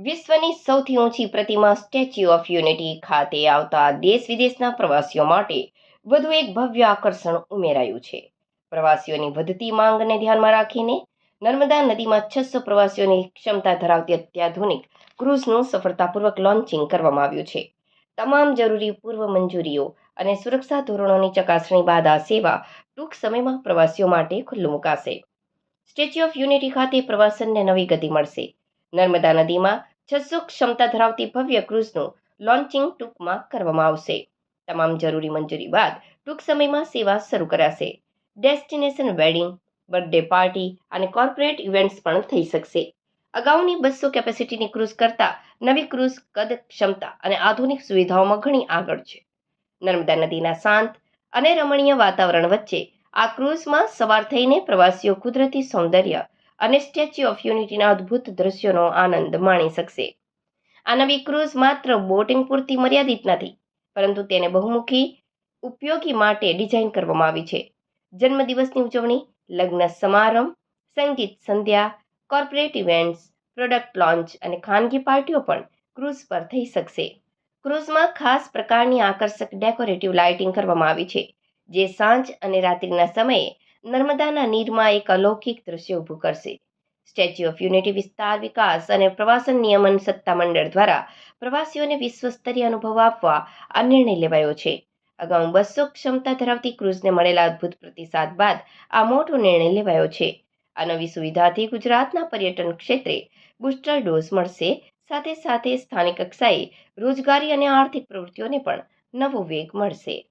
વિશ્વની સૌથી ઊંચી પ્રતિમા સ્ટેચ્યુ ઓફ યુનિટી ખાતે આવતા દેશ વિદેશના પ્રવાસીઓ માટે વધુ એક ભવ્ય આકર્ષણ ઉમેરાયું છે. પ્રવાસીઓની વધતી માંગને ધ્યાનમાં રાખીને નર્મદા નદીમાં 600 પ્રવાસીઓની ક્ષમતા ધરાવતી અત્યાધુનિક ક્રૂઝનું સફળતાપૂર્વક લોન્ચિંગ કરવામાં આવ્યું છે. તમામ જરૂરી પૂર્વ મંજૂરીઓ અને સુરક્ષા ધોરણોની ચકાસણી બાદ આ સેવા ટૂંક સમયમાં પ્રવાસીઓ માટે ખુલ્લું મુકાશે. સ્ટેચ્યુ ઓફ યુનિટી ખાતે પ્રવાસનને નવી ગતિ મળશે. નર્મદા નદીમાં 600 ક્ષમતા ધરાવતી ભવ્ય ક્રૂઝનું લોન્ચિંગ ટૂંકમાં કરવામાં આવશે. તમામ જરૂરી મંજૂરી બાદ ટૂંક સમયમાં સેવા શરૂ કરાશે. ડેસ્ટિનેશન વેડિંગ, બર્થડે પાર્ટી અને કોર્પોરેટ ઇવેન્ટ્સ પણ થઈ શકશે. અગાઉની 200 કેપેસિટીની ક્રૂઝ કરતાં નવી ક્રૂઝ કદ, ક્ષમતા અને આધુનિક સુવિધાઓમાં ઘણી આગળ છે. નર્મદા નદીના શાંત અને રમણીય વાતાવરણ વચ્ચે આ ક્રૂઝમાં સવાર થઈને પ્રવાસીઓ કુદરતી સૌંદર્ય અને સ્ટેચ્યુ ઓફ યુનિટીના અદ્ભુત દ્રશ્યોનો આનંદ માણી શકશે. આ નવી ક્રૂઝ માત્ર બોટિંગ પૂરતી મર્યાદિત નથી, પરંતુ તેને બહુમુખી ઉપયોગી માટે ડિઝાઇન કરવામાં આવી છે. જન્મદિવસની ઉજવણી, લગ્ન સમારંભ, સંગીત સંધ્યા, કોર્પોરેટ ઇવેન્ટ્સ, પ્રોડક્ટ લોન્ચ અને ખાનગી પાર્ટીઓ પણ ક્રૂઝ પર થઈ શકશે. ક્રૂઝમાં ખાસ પ્રકારની આકર્ષક ડેકોરેટિવ લાઇટિંગ કરવામાં આવી છે, જે સાંજ અને રાત્રિના સમયે નર્મદાના નીરમાં એક અલૌકિક દ્રશ્ય ઊભું કરશે. સ્ટેચ્યુ ઓફ યુનિટી વિસ્તાર વિકાસ અને પ્રવાસન નિયમન સત્તામંડળ દ્વારા પ્રવાસીઓને વિશ્વસ્તરીય અનુભવ આપવા આ નિર્ણય લેવાયો છે. અગાઉ 200 ક્ષમતા ધરાવતી ક્રૂઝને મળેલા અદ્ભુત પ્રતિસાદ બાદ આ મોટો નિર્ણય લેવાયો છે. આ નવી સુવિધાથી ગુજરાતના પર્યટન ક્ષેત્રે બૂસ્ટર ડોઝ મળશે. સાથે સાથે સ્થાનિક કક્ષાએ રોજગારી અને આર્થિક પ્રવૃત્તિઓને પણ નવો વેગ મળશે.